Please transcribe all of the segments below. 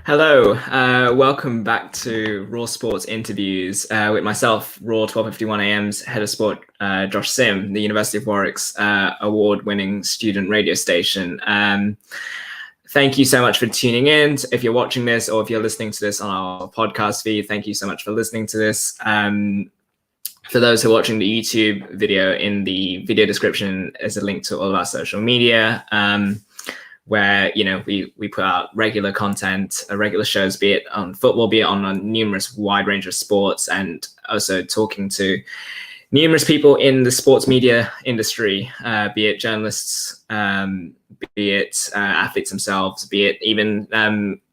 Hello, welcome back to Raw Sports Interviews with myself, Raw 12:51 AM's head of sport, Josh Sim, the University of Warwick's award-winning student radio station. Thank you so much for tuning in. If you're watching this or if you're listening to this on our podcast feed, thank you so much for listening to this. For those who are watching the YouTube video, in the video description is a link to all of our social media. Where we put out regular content, regular shows, be it on football, be it on a numerous wide range of sports, and also talking to numerous people in the sports media industry, be it journalists, be it athletes themselves, be it even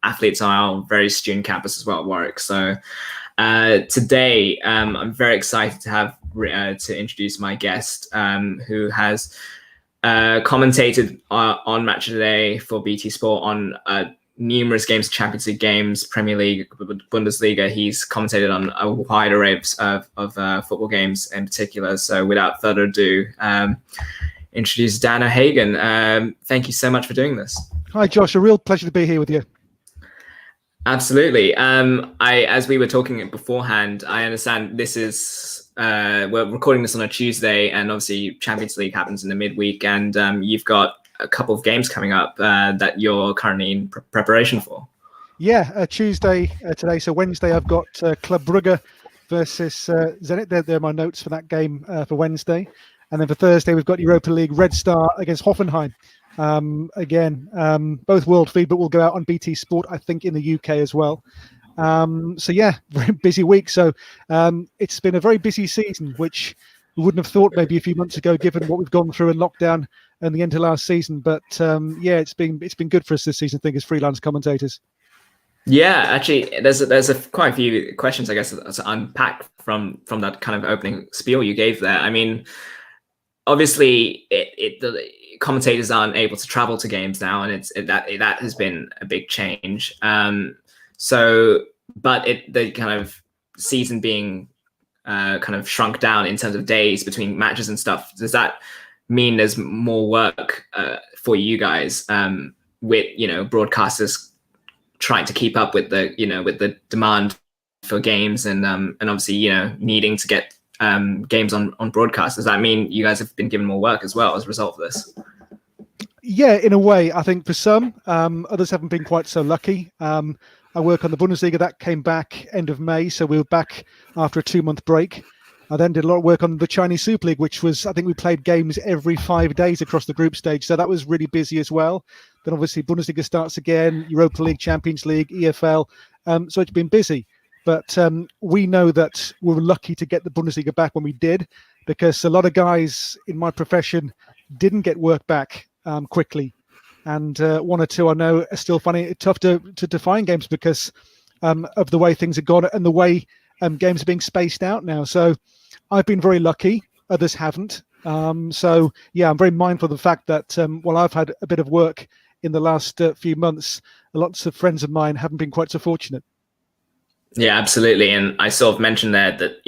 athletes on our very student campus as well at Warwick. So today I'm very excited to have to introduce my guest, who has commentated on Match of the Day for BT Sport on numerous games, Champions League games, Premier League, Bundesliga. He's commentated on a wide array of football games in particular. So without further ado, introduce Dan O'Hagan. Thank you so much for doing this. Hi, Josh. A real pleasure to be here with you. Absolutely. As we were talking beforehand, I understand this is we're recording this on a Tuesday, and obviously Champions League happens in the midweek, and you've got a couple of games coming up that you're currently in preparation for. Yeah, Tuesday today. So Wednesday, I've got Club Brugge versus Zenit. They're my notes for that game for Wednesday. And then for Thursday, we've got Europa League Red Star against Hoffenheim. Both world feed, but will go out on BT Sport, I think, in the UK as well. So yeah, very busy week. So it's been a very busy season, which we wouldn't have thought maybe a few months ago, given what we've gone through in lockdown and the end of last season. But yeah, it's been good for us this season, I think, as freelance commentators. Yeah, actually, there's quite a few questions, I guess, to unpack from that kind of opening spiel you gave there. I mean, obviously, the commentators aren't able to travel to games now, and that has been a big change. But the kind of season being kind of shrunk down in terms of days between matches and stuff, does that mean there's more work for you guys with broadcasters trying to keep up with the demand for games and obviously needing to get games on broadcast? Does that mean you guys have been given more work as well as a result of this? Yeah, in a way, I think for some, others haven't been quite so lucky. I work on the Bundesliga. That came back end of May, so we were back after a 2-month break. I then did a lot of work on the Chinese Super League, which was, I think we played games every 5 days across the group stage. So that was really busy as well. Then obviously Bundesliga starts again, Europa League, Champions League, EFL. So it's been busy. But we know that we were lucky to get the Bundesliga back when we did, because a lot of guys in my profession didn't get work back quickly. And one or two I know are still finding it tough to define games because of the way things have gone and the way games are being spaced out now. So I've been very lucky. Others haven't. So yeah, I'm very mindful of the fact that while I've had a bit of work in the last few months, lots of friends of mine haven't been quite so fortunate. Yeah, absolutely. And I sort of mentioned there that,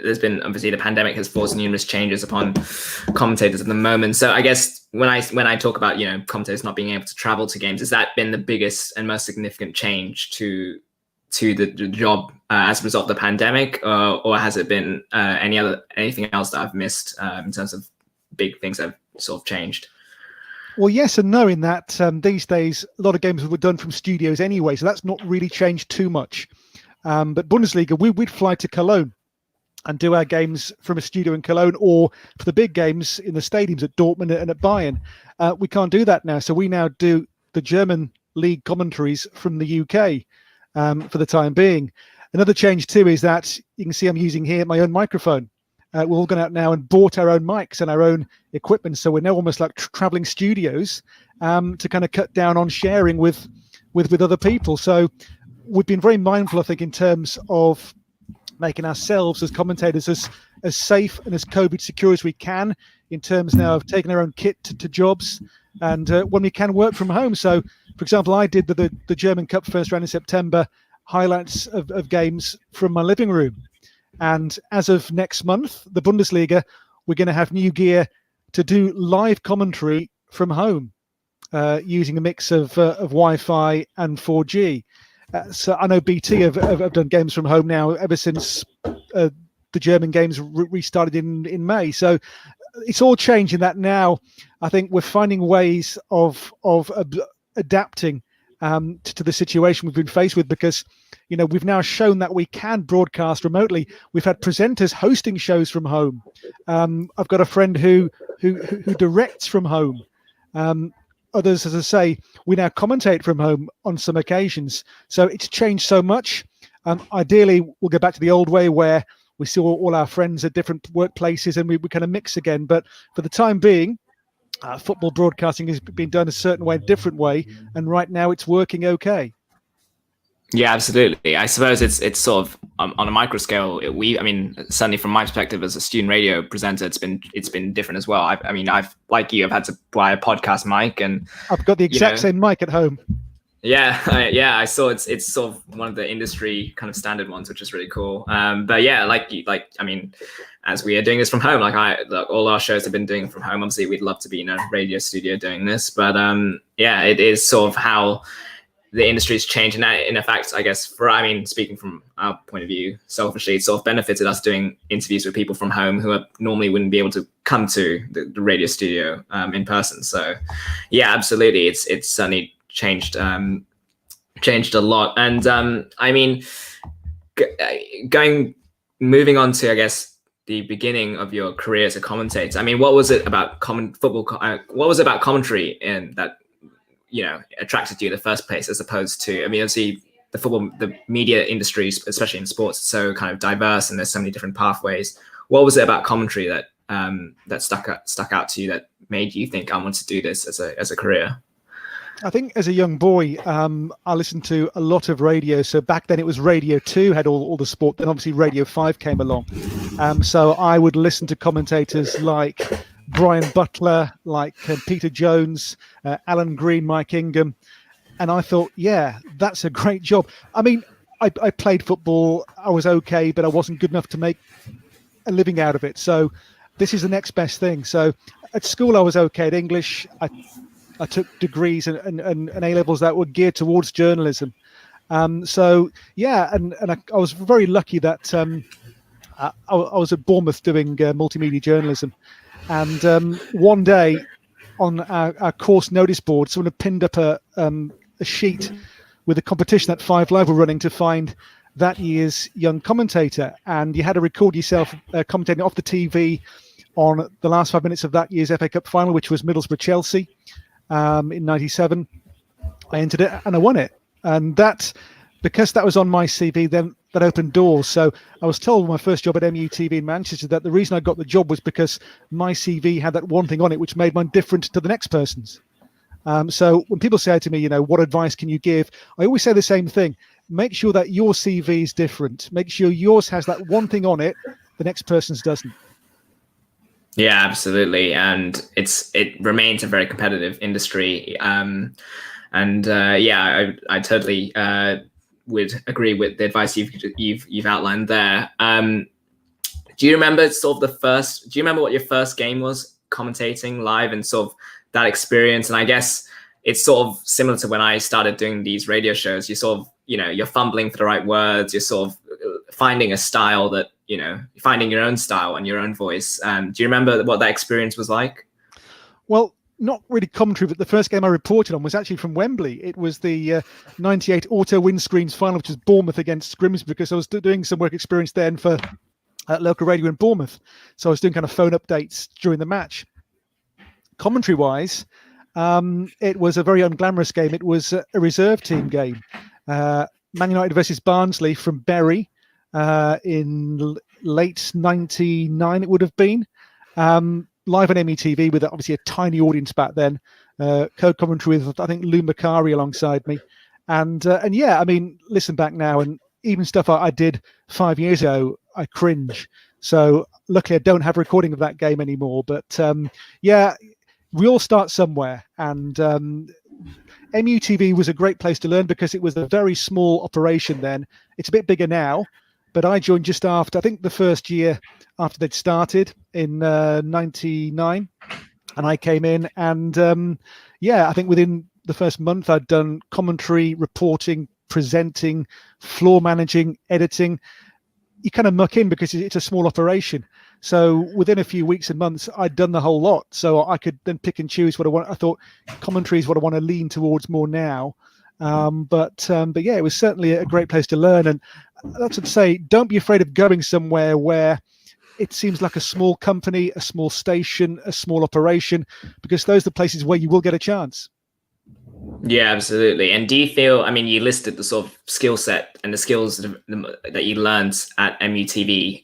there's been, obviously the pandemic has forced numerous changes upon commentators at the moment. So I guess when I talk about, commentators not being able to travel to games, has that been the biggest and most significant change to the job as a result of the pandemic, or has it been anything else that I've missed in terms of big things that have sort of changed? Well, yes and no, in that these days, a lot of games were done from studios anyway, so that's not really changed too much. But Bundesliga, we'd fly to Cologne and do our games from a studio in Cologne, or for the big games in the stadiums at Dortmund and at Bayern. We can't do that now, so we now do the German league commentaries from the UK for the time being. Another change too is that you can see I'm using here my own microphone. We've all gone out now and bought our own mics and our own equipment. So we're now almost like traveling studios to kind of cut down on sharing with other people. So we've been very mindful, I think, in terms of making ourselves as commentators as safe and as COVID secure as we can, in terms now of taking our own kit to jobs and when we can work from home. So, for example, I did the German Cup first round in September, highlights of games from my living room. And as of next month, the Bundesliga, we're going to have new gear to do live commentary from home. using a mix of Wi-Fi and 4G. So I know BT have done games from home now ever since the German games restarted in May. So it's all changing that now. I think we're finding ways of adapting to the situation we've been faced with, because we've now shown that we can broadcast remotely. We've had presenters hosting shows from home. I've got a friend who directs from home. Others, as I say, we now commentate from home on some occasions. So it's changed so much. Ideally, we'll go back to the old way where we see all our friends at different workplaces and we kind of mix again. But for the time being, football broadcasting has been done a certain way, a different way. And right now it's working okay. Yeah, absolutely. I suppose it's sort of on a micro scale. Certainly from my perspective as a student radio presenter, it's been different as well. I've like you, I've had to buy a podcast mic, and I've got the exact same mic at home. Yeah, I saw it's sort of one of the industry kind of standard ones, which is really cool. But yeah, as we are doing this from home, all our shows have been doing from home. Obviously, we'd love to be in a radio studio doing this, but yeah, it is sort of how the industry's changed, and that, in effect, I guess, speaking from our point of view, selfishly, it sort of benefited us doing interviews with people from home who normally wouldn't be able to come to the radio studio in person. So, yeah, absolutely, it's certainly changed a lot. And moving on to, I guess, the beginning of your career as a commentator. What was it about what was it about commentary in that attracted you in the first place, as opposed to, obviously the media industry, especially in sports, is so kind of diverse and there's so many different pathways. What was it about commentary that stuck out to you that made you think, I want to do this as a career? I think as a young boy, I listened to a lot of radio. So back then it was Radio 2 had all the sport. Then obviously Radio 5 came along. So I would listen to commentators like Brian Butler, like Peter Jones, Alan Green, Mike Ingham. And I thought, yeah, that's a great job. I played football. I was okay, but I wasn't good enough to make a living out of it. So this is the next best thing. So at school, I was okay at English. I took degrees and A-levels that were geared towards journalism. So, yeah, and I was very lucky that I was at Bournemouth doing multimedia journalism. And one day on our course notice board, someone had pinned up a sheet with a competition that Five Live were running to find that year's young commentator. And you had to record yourself commentating off the TV on the last 5 minutes of that year's FA Cup final, which was Middlesbrough-Chelsea. In 97, I entered it and I won it. And because that was on my CV, then that opened doors. So I was told my first job at MUTV in Manchester that the reason I got the job was because my CV had that one thing on it which made mine different to the next person's. So when people say to me, what advice can you give? I always say the same thing. Make sure that your CV is different. Make sure yours has that one thing on it the next person's doesn't. Yeah, absolutely, and it remains a very competitive industry, I totally would agree with the advice you've outlined there. Do you remember do you remember what your first game was commentating live, and sort of that experience? And I guess it's sort of similar to when I started doing these radio shows. You sort of you're fumbling for the right words. You're sort of finding a style that. Finding your own style and your own voice. Do you remember what that experience was like? Well, not really commentary, but the first game I reported on was actually from Wembley. It was the 98 Auto Windscreens final, which was Bournemouth against Grimsby, because I was doing some work experience then for local radio in Bournemouth. So I was doing kind of phone updates during the match. Commentary-wise, it was a very unglamorous game. It was a reserve team game. Man United versus Barnsley from Bury. In late 99 it would have been, live on METV with obviously a tiny audience back then, co-commentary with I think Lou Macari alongside me, and yeah, listen back now, and even stuff I did 5 years ago I cringe. So luckily I don't have a recording of that game anymore, but yeah, we all start somewhere, and MUTV was a great place to learn because it was a very small operation then. It's a bit bigger now. But I joined just after, I think the first year after they'd started in 99. And I came in and, yeah, I think within the first month, I'd done commentary, reporting, presenting, floor managing, editing. You kind of muck in because it's a small operation. So within a few weeks and months, I'd done the whole lot. So I could then pick and choose what I want. I thought commentary is what I want to lean towards more now. But yeah, it was certainly a great place to learn. And that's what I'd say. Don't be afraid of going somewhere where it seems like a small company, a small station, a small operation, because those are the places where you will get a chance. Yeah, absolutely. And do you feel, I mean, you listed the sort of skill set and the skills that you learned at MUTV.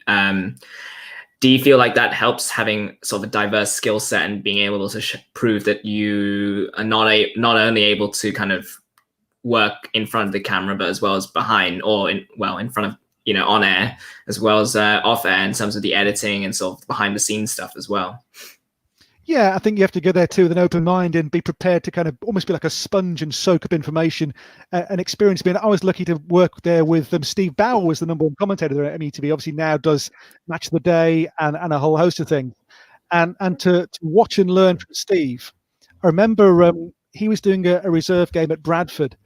Do you feel like that helps having sort of a diverse skill set and being able to prove that you are not only able to kind of work in front of the camera, but as well as behind, or in front of, on air, as well as off air in terms of the editing and sort of behind the scenes stuff as well? Yeah, I think you have to go there too with an open mind and be prepared to kind of almost be like a sponge and soak up information and experience. I was lucky to work there with Steve Bauer, was the #1 commentator there at MUTV. Obviously now does Match of the Day and a whole host of things. And to watch and learn from Steve. I remember he was doing a reserve game at Bradford,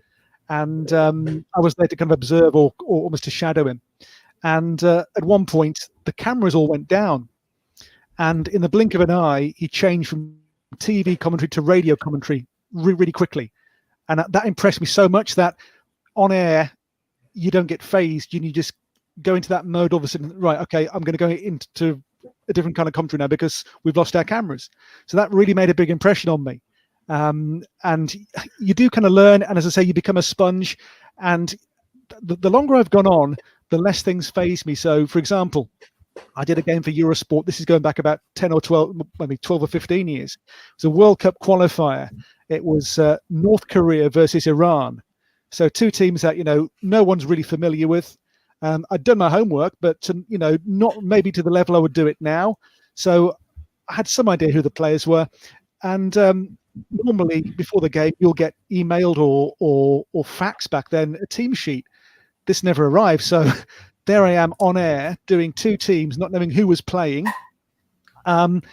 and I was there to kind of observe or almost to shadow him. And at one point, the cameras all went down. And in the blink of an eye, he changed from TV commentary to radio commentary really quickly. And that impressed me so much that on air, you don't get phased. You just go into that mode all of a sudden, right, okay, I'm going to go into a different kind of commentary now because we've lost our cameras. So that really made a big impression on me. And you do kind of learn. And as I say, you become a sponge. And the longer I've gone on, the less things faze me. So, for example, I did a game for Eurosport. This is going back about 10 or 12, maybe 12 or 15 years. It was a World Cup qualifier. It was North Korea versus Iran. So two teams that, no one's really familiar with. I'd done my homework, but, not maybe to the level I would do it now. So I had some idea who the players were. And normally before the game, you'll get emailed or faxed back then a team sheet. This never arrived. So there I am on air doing two teams, not knowing who was playing. And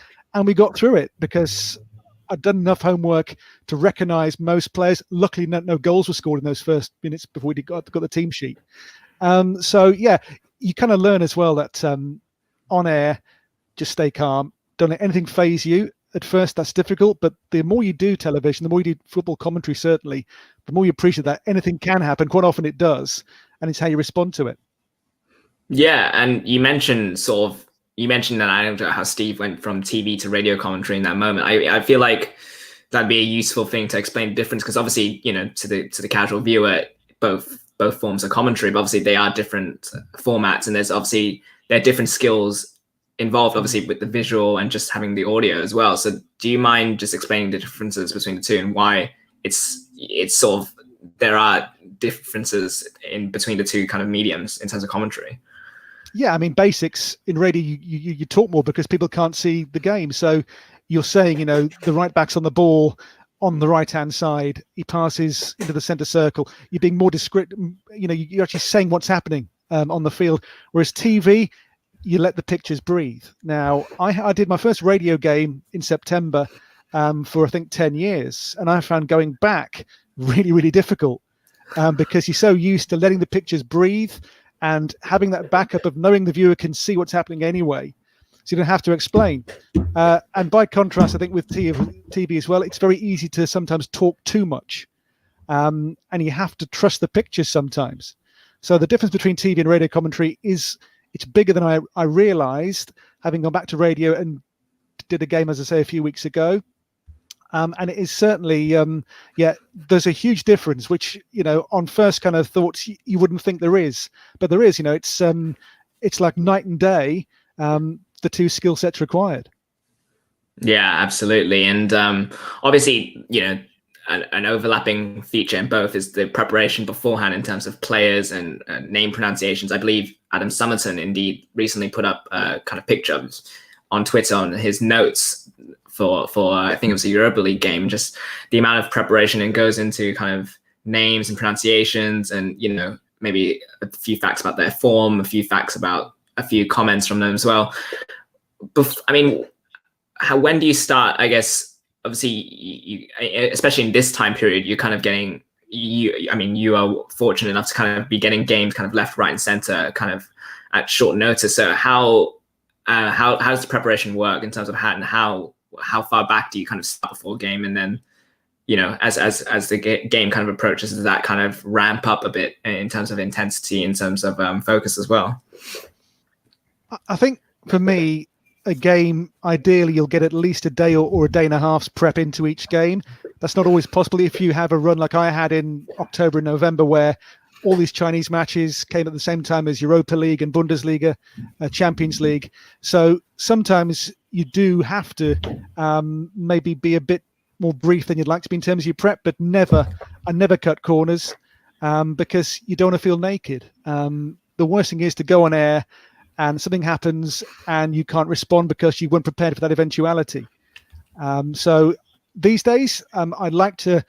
we got through it because I'd done enough homework to recognize most players. Luckily, no goals were scored in those first minutes before we got the team sheet. So, yeah, you kind of learn as well that on air, just stay calm. Don't let anything faze you. At first, that's difficult. But the more you do television, the more you do football commentary, certainly, the more you appreciate that anything can happen. Quite often it does. And it's how you respond to it. Yeah, and you mentioned that anecdote how Steve went from TV to radio commentary in that moment. I feel like that'd be a useful thing to explain the difference, because obviously, to the casual viewer, both forms of commentary, but obviously they are different formats, and there are different skills involved, obviously, with the visual and just having the audio as well. So do you mind just explaining the differences between the two and why it's sort of, there are differences in between the two kind of mediums in terms of commentary? Yeah, basics in radio, you talk more because people can't see the game. So you're saying, the right back's on the ball on the right-hand side. He passes into the centre circle. You're being more discreet. You're actually saying what's happening on the field. Whereas TV, you let the pictures breathe. Now, I did my first radio game in September for, I think, 10 years. And I found going back really, really difficult because you're so used to letting the pictures breathe and having that backup of knowing the viewer can see what's happening anyway. So you don't have to explain. And by contrast, I think with TV as well, it's very easy to sometimes talk too much. And you have to trust the pictures sometimes. So the difference between TV and radio commentary is it's bigger than I realized, having gone back to radio and did a game, as I say, a few weeks ago. And it is certainly, there's a huge difference, which, on first kind of thoughts, you wouldn't think there is. But there is, it's like night and day, the two skill sets required. Yeah, absolutely. And obviously, an overlapping feature in both is the preparation beforehand in terms of players and name pronunciations. I believe Adam Summerton indeed recently put up a kind of picture on Twitter on his notes for I think it was a Europa League game, just the amount of preparation it goes into kind of names and pronunciations, and maybe a few facts about their form, a few facts about a few comments from them as well. When do you start, I guess, obviously especially in this time period, you're kind of getting you are fortunate enough to kind of be getting games kind of left, right, and center kind of at short notice. So how does the preparation work in terms of how far back do you kind of start before a game, and then as the game kind of approaches, does that kind of ramp up a bit in terms of intensity, in terms of focus as well? I think for me, a game, ideally, you'll get at least a day or a day and a half's prep into each game. That's not always possible if you have a run like I had in October and November, where all these Chinese matches came at the same time as Europa League and Bundesliga, Champions League. So sometimes you do have to maybe be a bit more brief than you'd like to be in terms of your prep, but I never cut corners because you don't want to feel naked. The worst thing is to go on air and something happens and you can't respond because you weren't prepared for that eventuality. So these days, I'd like to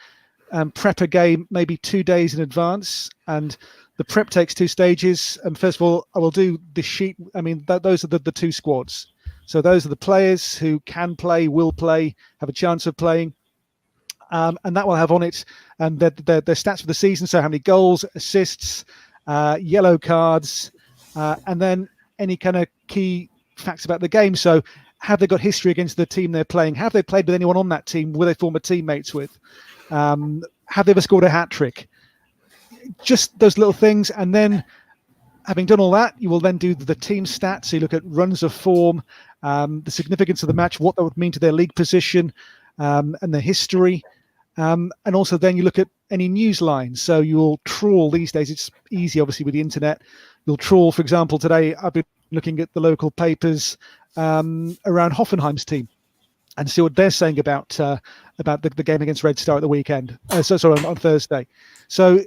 prep a game maybe 2 days in advance, and the prep takes 2 stages. And first of all, I will do the sheet. I mean, those are the 2 squads. So those are the players who can play, will play, have a chance of playing. And that will have on it their stats for the season. So how many goals, assists, yellow cards, and then any kind of key facts about the game. So have they got history against the team they're playing? Have they played with anyone on that team? Were they former teammates with? Have they ever scored a hat trick? Just those little things. And then having done all that, you will then do the team stats. So you look at runs of form, the significance of the match, what that would mean to their league position, and their history. And also then you look at any news lines. So you'll trawl these days. It's easy, obviously, with the internet. You'll trawl, for example, today I've been looking at the local papers around Hoffenheim's team and see what they're saying about the game against Red Star at the weekend. Sorry, on Thursday. So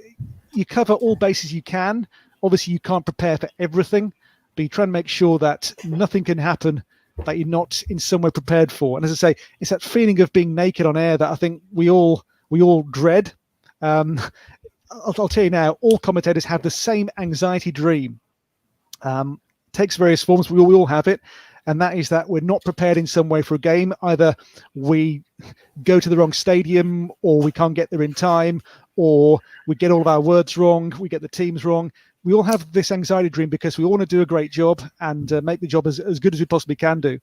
you cover all bases you can. Obviously, you can't prepare for everything, but you try and make sure that nothing can happen that you're not in some way prepared for. And as I say, it's that feeling of being naked on air that I think we all dread. I'll tell you now, all commentators have the same anxiety dream. Takes various forms, but we all have it. And that is that we're not prepared in some way for a game. Either we go to the wrong stadium, or we can't get there in time, or we get all of our words wrong, we get the teams wrong. We all have this anxiety dream because we all want to do a great job and make the job as good as we possibly can do.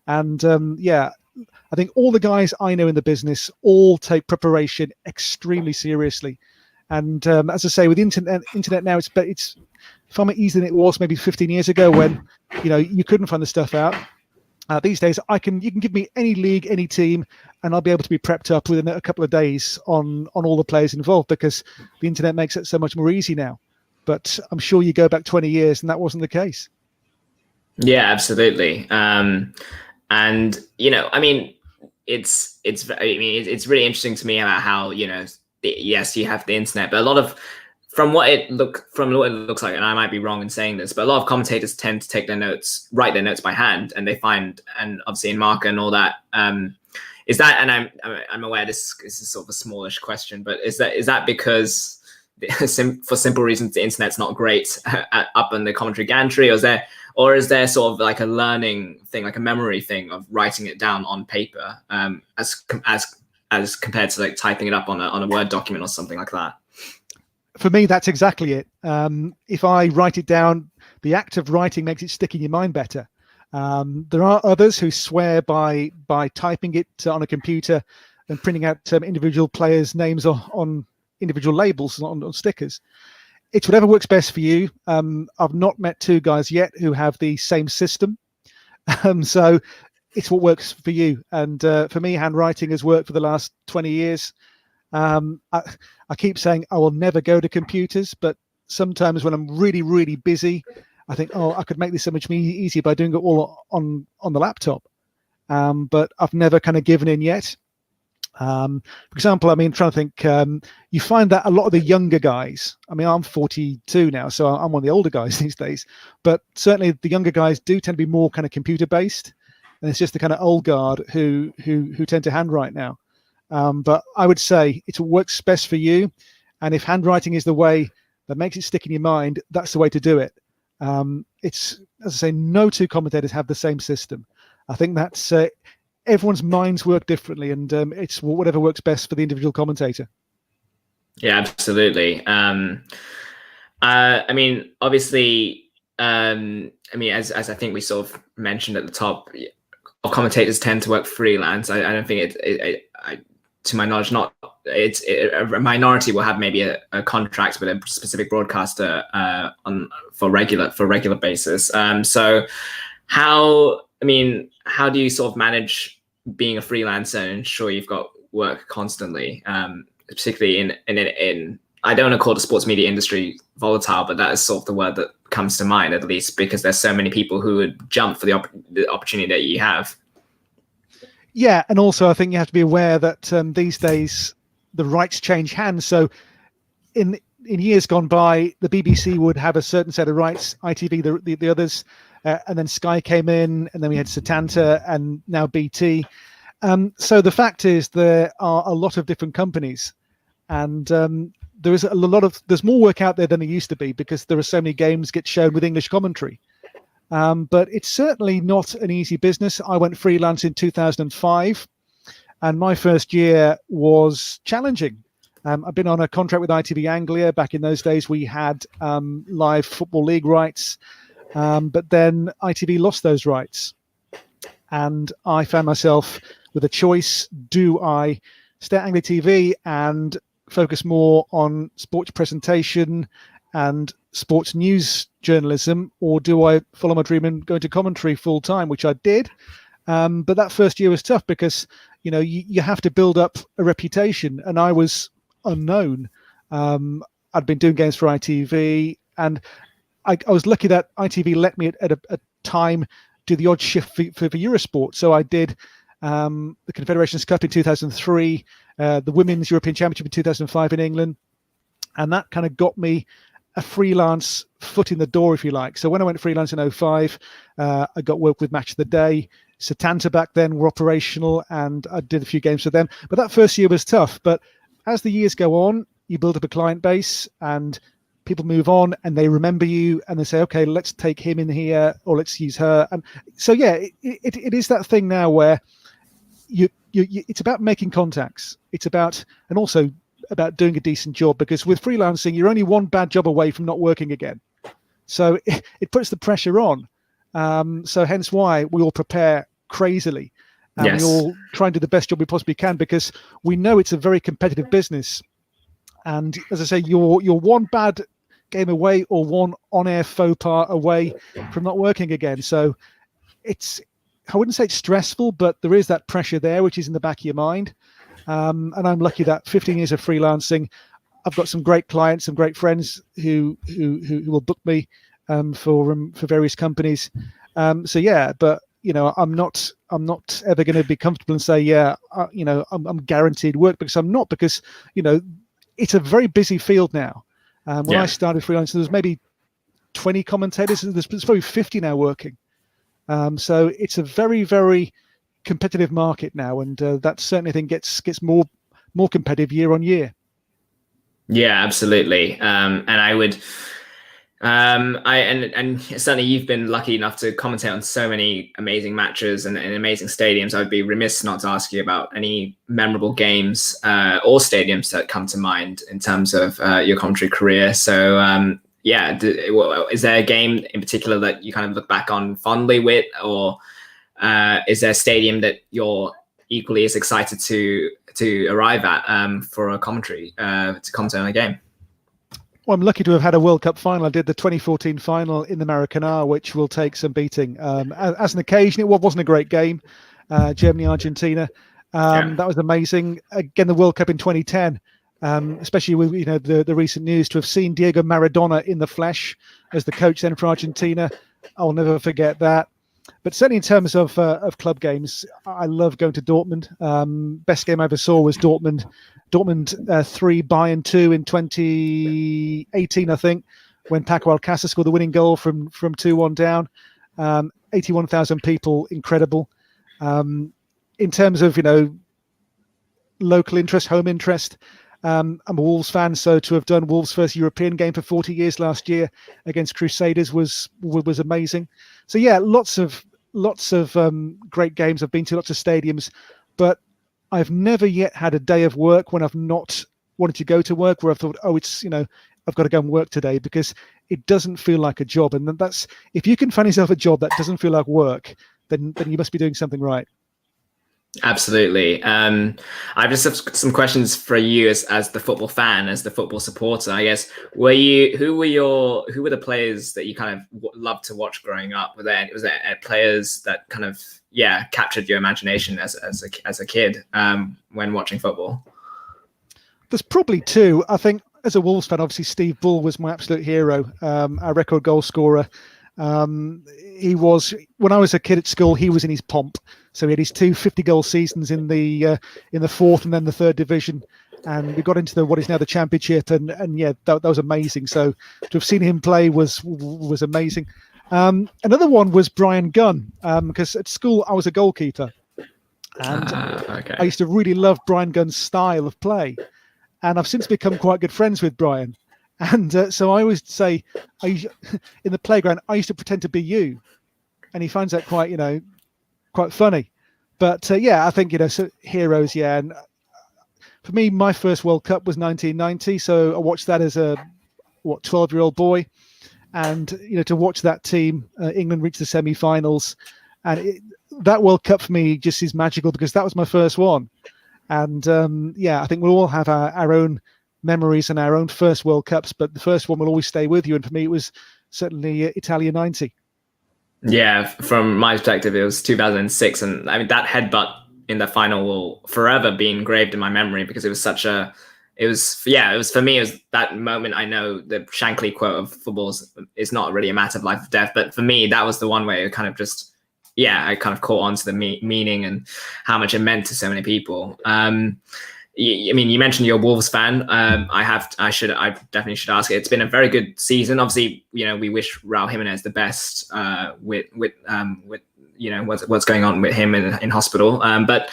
And I think all the guys I know in the business all take preparation extremely seriously. And as I say, with internet now, it's far more easy than it was maybe 15 years ago when you couldn't find the stuff out. These days, you can give me any league, any team, and I'll be able to be prepped up within a couple of days on all the players involved, because the internet makes it so much more easy now. But I'm sure you go back 20 years and that wasn't the case. Yeah, absolutely. And I mean, it's really interesting to me about how yes, you have the internet, but a lot of from what it looks like, and I might be wrong in saying this, but a lot of commentators tend to write their notes by hand, and they find, and obviously in marker and all that. Is that, and I'm aware this is sort of a smallish question, but is that because for simple reasons the internet's not great up in the commentary gantry, or is there sort of like a learning thing, like a memory thing of writing it down on paper, as compared to like typing it up on a Word document or something like that? For me, that's exactly it. If I write it down, the act of writing makes it stick in your mind better. There are others who swear by typing it on a computer and printing out individual players' names on individual labels on stickers. It's whatever works best for you. I've not met 2 guys yet who have the same system. So it's what works for you. And for me, handwriting has worked for the last 20 years. I keep saying I will never go to computers, but sometimes when I'm really, really busy, I think, I could make this so much easier by doing it all on the laptop. But I've never kind of given in yet. For example, I mean, trying to think, you find that a lot of the younger guys, I mean, I'm 42 now, so I'm one of the older guys these days, but certainly the younger guys do tend to be more kind of computer based. And it's just the kind of old guard who tend to handwrite now. But I would say it works best for you. And if handwriting is the way that makes it stick in your mind, that's the way to do it. It's, as I say, no 2 commentators have the same system. I think that's everyone's minds work differently, and it's whatever works best for the individual commentator. Yeah, absolutely. I mean, obviously, I mean, as I think we sort of mentioned at the top, commentators tend to work freelance. I don't think to my knowledge, a minority will have maybe a contract with a specific broadcaster for regular basis. So how do you sort of manage being a freelancer and ensure you've got work constantly, particularly in I don't want to call the sports media industry volatile, but that is sort of the word that comes to mind, at least, because there's so many people who would jump for the opportunity that you have. Yeah, and also I think you have to be aware that these days the rights change hands. So in years gone by, the BBC would have a certain set of rights, ITV the others, and then Sky came in, and then we had Setanta, and now BT. So the fact is there are a lot of different companies, and there's more work out there than there used to be, because there are so many games get shown with English commentary. But it's certainly not an easy business. I went freelance in 2005, and my first year was challenging. I've been on a contract with ITV Anglia. Back in those days, we had live Football League rights, but then ITV lost those rights. And I found myself with a choice. Do I stay at Anglia TV and focus more on sports presentation and sports news journalism, or do I follow my dream and go into commentary full time, which I did? But that first year was tough, because you have to build up a reputation, and I was unknown. I'd been doing games for ITV, and I was lucky that ITV let me at a time do the odd shift for Eurosport. So I did the Confederations Cup in 2003, the Women's European Championship in 2005 in England, and that kind of got me a freelance foot in the door, if you like. So when I went freelance in 2005, I got work with Match of the Day. Setanta back then were operational, and I did a few games for them. But that first year was tough. But as the years go on, you build up a client base, and people move on, and they remember you, and they say, okay, let's take him in here, or let's use her. And so, yeah, it is that thing now where it's about making contacts. It's about, and also about doing a decent job, because with freelancing, you're only one bad job away from not working again. So it puts the pressure on. So hence why we all prepare crazily, and yes, we all try and do the best job we possibly can, because we know it's a very competitive business. And as I say, you're one bad game away, or one on-air faux pas away from not working again. So I wouldn't say it's stressful, but there is that pressure there, which is in the back of your mind. And I'm lucky that 15 years of freelancing, I've got some great clients, some great friends who will book me for various companies. So yeah, but I'm not ever going to be comfortable and say, I'm guaranteed work, because I'm not, because it's a very busy field now. When I started freelancing, there was maybe 20 commentators. There's probably 50 now working. So it's a very, very competitive market now, and that certainly, I think, gets more competitive year on year. Yeah, absolutely. And I would, and certainly you've been lucky enough to commentate on so many amazing matches and amazing stadiums. I would be remiss not to ask you about any memorable games or stadiums that come to mind in terms of your commentary career. So is there a game in particular that you kind of look back on fondly with, or is there a stadium that you're equally as excited to arrive at for a commentary, to commentate on a game? Well, I'm lucky to have had a World Cup final. I did the 2014 final in the Maracanã, which will take some beating. As an occasion, it wasn't a great game. Germany-Argentina. That was amazing. Again, the World Cup in 2010. Especially with the recent news, to have seen Diego Maradona in the flesh as the coach then for Argentina, I'll never forget that. But certainly in terms of club games, I love going to Dortmund. Best game I ever saw was Dortmund 3, Bayern 2 in 2018, I think, when Paco Alcácer scored the winning goal from 2-1 down. 81,000 people, incredible. In terms of local interest, home interest, I'm a Wolves fan, so to have done Wolves' first European game for 40 years last year against Crusaders was amazing. So yeah, lots of lots of great games. I've been to lots of stadiums, but I've never yet had a day of work when I've not wanted to go to work, where I've thought, oh, it's, I've got to go and work today, because it doesn't feel like a job. And that's, if you can find yourself a job that doesn't feel like work, then you must be doing something right. Absolutely. I just have some questions for you as the football fan, as the football supporter. I guess, who were the players that you kind of loved to watch growing up? Was there players that kind of captured your imagination as a kid when watching football? There's probably two. I think as a Wolves fan, obviously Steve Bull was my absolute hero, our record goal scorer. He was, when I was a kid at school, he was in his pomp. So he had his 2 50-goal seasons in the fourth and then the third division, and we got into what is now the Championship, and that was amazing. So to have seen him play was amazing. Another one was Brian Gunn, because at school I was a goalkeeper, and I used to really love Brian Gunn's style of play, and I've since become quite good friends with Brian. And so I always say, in the playground, I used to pretend to be you, and he finds that quite funny. But I think so heroes, And for me, my first World Cup was 1990, so I watched that as a 12-year-old boy, and to watch that team, England reach the semi-finals, and that World Cup for me just is magical, because that was my first one. And I think we'll all have our own memories and our own first World Cups, but the first one will always stay with you. And for me, it was certainly Italia 90. Yeah, from my perspective, it was 2006. And I mean, that headbutt in the final will forever be engraved in my memory, because it was for me, it was that moment. I know the Shankly quote of football is not really a matter of life or death, but for me, that was the one way it kind of just, I kind of caught on to the meaning and how much it meant to so many people. I mean, you mentioned you're a Wolves fan. I definitely should ask it. It's been a very good season. Obviously, we wish Raul Jimenez the best with what's going on with him in hospital. But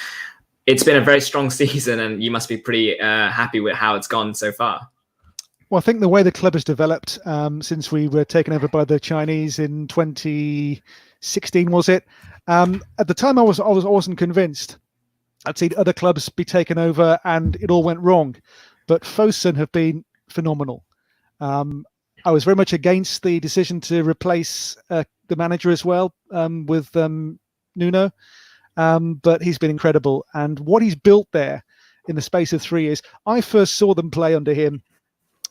it's been a very strong season, and you must be pretty happy with how it's gone so far. Well, I think the way the club has developed since we were taken over by the Chinese in 2016, was it? At the time, I wasn't convinced. I'd seen other clubs be taken over and it all went wrong, but Fosun have been phenomenal. I was very much against the decision to replace the manager as well with Nuno, but he's been incredible. And what he's built there in the space of 3 years, I first saw them play under him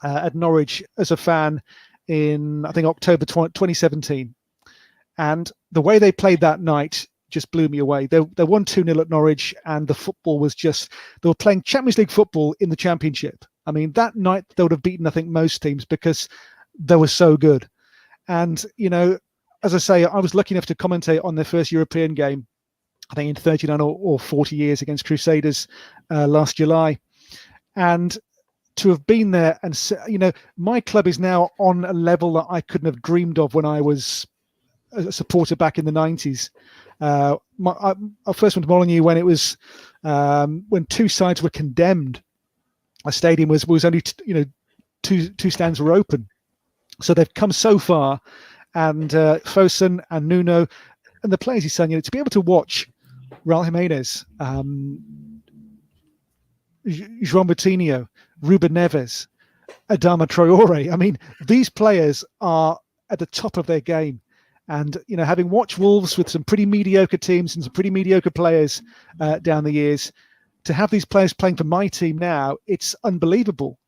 at Norwich as a fan in, I think, October 2017. And the way they played that night just blew me away. They won 2-0 at Norwich, and the football was just, they were playing Champions League football in the Championship. I mean, that night they would have beaten, I think, most teams, because they were so good. And, as I say, I was lucky enough to commentate on their first European game, I think in 39 or 40 years, against Crusaders last July. And to have been there, and, my club is now on a level that I couldn't have dreamed of when I was a supporter back in the 90s. I first went to Molineux when it was when two sides were condemned. A stadium was only two stands were open, so they've come so far. And Fosun and Nuno and the players he's saying, to be able to watch Raul Jimenez, João Moutinho, Ruben Neves, Adama Traore. I mean, these players are at the top of their game. And, having watched Wolves with some pretty mediocre teams and some pretty mediocre players down the years, to have these players playing for my team now, it's unbelievable.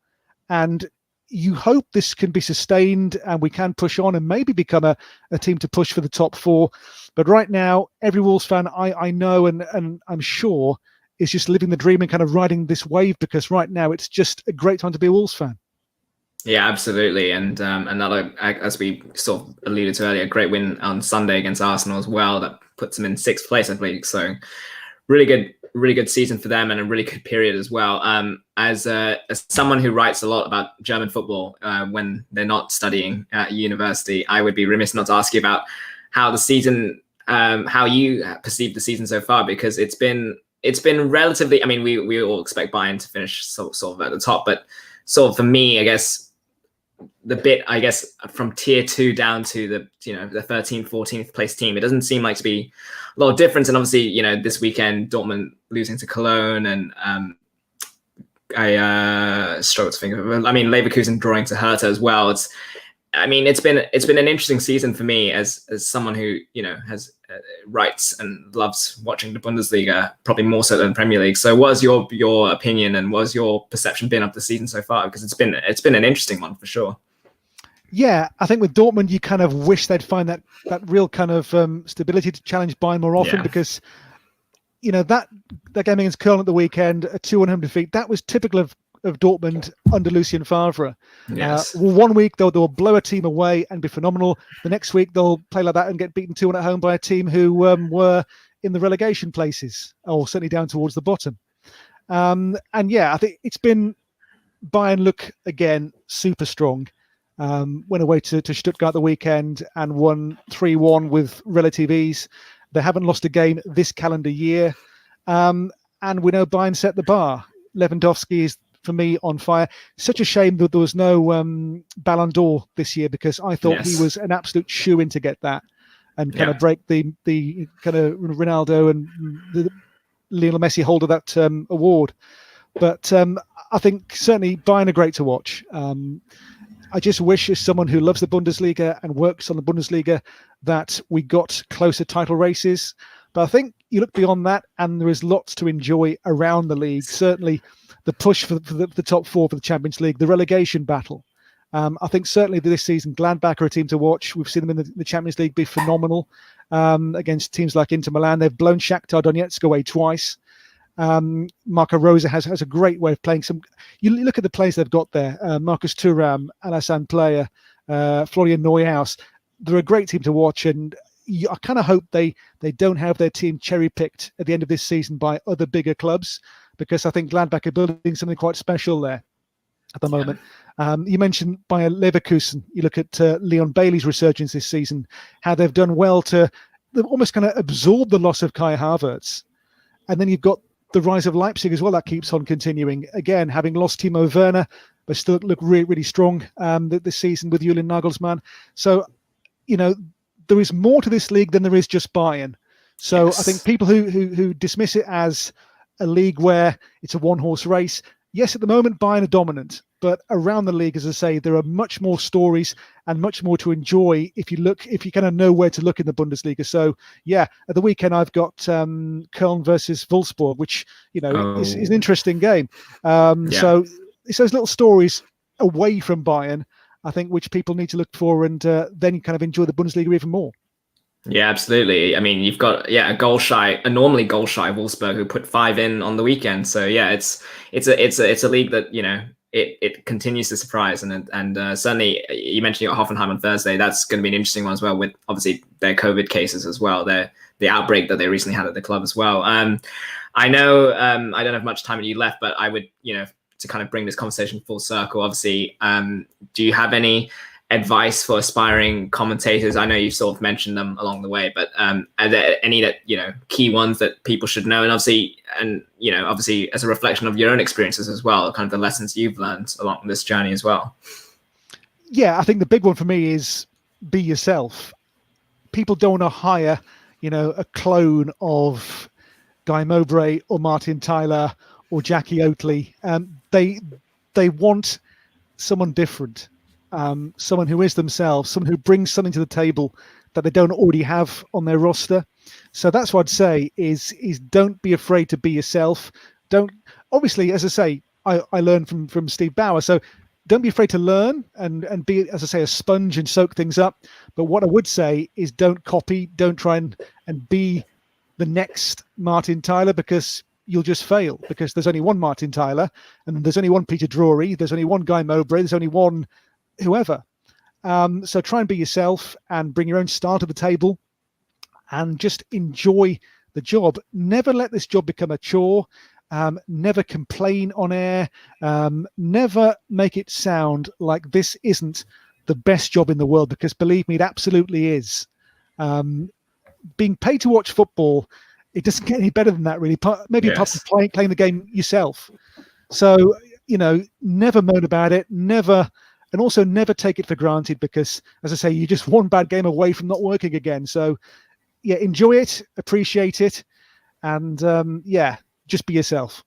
And you hope this can be sustained and we can push on and maybe become a team to push for the top 4. But right now, every Wolves fan I know and I'm sure is just living the dream and kind of riding this wave, because right now it's just a great time to be a Wolves fan. Yeah, absolutely. And another, as we sort of alluded to earlier, a great win on Sunday against Arsenal as well. That puts them in 6th place, I believe. So really good season for them, and a really good period as well. As someone who writes a lot about German football when they're not studying at university, I would be remiss not to ask you about how the season, how you perceive the season so far, because it's been relatively, I mean, we all expect Bayern to finish sort of at the top, but sort of for me, I guess, the bit, I guess, from tier 2 down to the 13th, 14th place team. It doesn't seem like to be a lot of difference. And obviously, this weekend, Dortmund losing to Cologne, and I struggle to think of it. I mean, Leverkusen drawing to Hertha as well. It's been an interesting season for me as someone who has rights and loves watching the Bundesliga probably more so than Premier League. So, what's your opinion and what's your perception been of the season so far? Because it's been an interesting one for sure. Yeah, I think with Dortmund, you kind of wish they'd find that real kind of stability to challenge Bayern more often, because that game against Köln at the weekend, a 2-1 home defeat, that was typical of Dortmund under Lucien Favre. Yes. One week they'll blow a team away and be phenomenal. The next week they'll play like that and get beaten 2-1 at home by a team who were in the relegation places, or certainly down towards the bottom. And yeah, I think it's been Bayern look again super strong. Went away to Stuttgart the weekend and won 3-1 with relative ease. They haven't lost a game this calendar year. And we know Bayern set the bar. Lewandowski is, for me, on fire. Such a shame that there was no Ballon d'Or this year, because I thought he was an absolute shoe-in to get that and kind of break the kind of Ronaldo and the Lionel Messi hold of that award. But I think certainly Bayern are great to watch. I just wish, as someone who loves the Bundesliga and works on the Bundesliga, that we got closer title races. But I think you look beyond that, and there is lots to enjoy around the league. Certainly the push for the top four for the Champions League, the relegation battle. I think certainly this season, Gladbach are a team to watch. We've seen them in the Champions League be phenomenal against teams like Inter Milan. They've blown Shakhtar Donetsk away twice. Marco Rose has a great way of playing some. You look at the players they've got there: Marcus Thuram, Alassane Plea, Florian Neuhaus. They're a great team to watch, and I kind of hope they don't have their team cherry picked at the end of this season by other bigger clubs, because I think Gladbach are building something quite special there at the moment. You mentioned Bayer Leverkusen. You look at Leon Bailey's resurgence this season, how they've done well to almost kind of absorb the loss of Kai Havertz, and then you've got the rise of Leipzig as well. That keeps on continuing. Again, having lost Timo Werner, but still look really, really strong this season with Julian Nagelsmann. So, there is more to this league than there is just Bayern. So I think people who dismiss it as a league where it's a one-horse race, yes, at the moment Bayern are dominant, but around the league, as I say, there are much more stories and much more to enjoy if you kind of know where to look in the Bundesliga. So yeah, at the weekend I've got Köln versus Wolfsburg, which is an interesting game. So it's those little stories away from Bayern, I think, which people need to look for, and then kind of enjoy the Bundesliga even more. Yeah, absolutely. I mean, you've got a normally goal shy Wolfsburg who put 5 in on the weekend. So yeah, it's a league that it continues to surprise, and certainly you mentioned you got Hoffenheim on Thursday. That's going to be an interesting one as well, with obviously their COVID cases as well. The outbreak that they recently had at the club as well. I know I don't have much time with you left, but I would to kind of bring this conversation full circle. Obviously, do you have any advice for aspiring commentators? I know you sort of mentioned them along the way, but are there any key ones that people should know? And obviously as a reflection of your own experiences as well, kind of the lessons you've learned along this journey as well. Yeah, I think the big one for me is be yourself. People don't want to hire, a clone of Guy Mowbray or Martin Tyler or Jackie Oatley. They want someone different. Someone who is themselves, someone who brings something to the table that they don't already have on their roster. So that's what I'd say is don't be afraid to be yourself. Obviously, as I say, I learned from Steve Bauer. So don't be afraid to learn and be, as I say, a sponge and soak things up. But what I would say is don't copy, don't try and be the next Martin Tyler, because you'll just fail, because there's only one Martin Tyler and there's only one Peter Drury, there's only one Guy Mowbray, there's only one whoever. So try and be yourself and bring your own style to the table and just enjoy the job. Never let this job become a chore. Never complain on air. Never make it sound like this isn't the best job in the world, because believe me, it absolutely is. Being paid to watch football, it doesn't get any better than that, really. Maybe apart from playing the game yourself. So, never moan about it. Never and also never take it for granted, because, as I say, you're just one bad game away from not working again. So yeah, enjoy it, appreciate it, and yeah, just be yourself.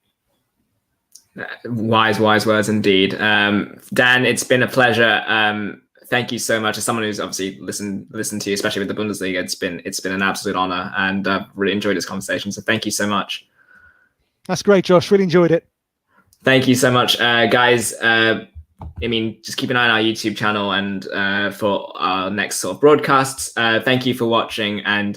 Wise words indeed. Dan, it's been a pleasure. Thank you so much. As someone who's obviously listened to you, especially with the Bundesliga, it's been an absolute honor, and really enjoyed this conversation. So thank you so much. That's great, Josh. Really enjoyed it. Thank you so much, guys. I mean, just keep an eye on our YouTube channel and for our next sort of broadcasts. Thank you for watching, and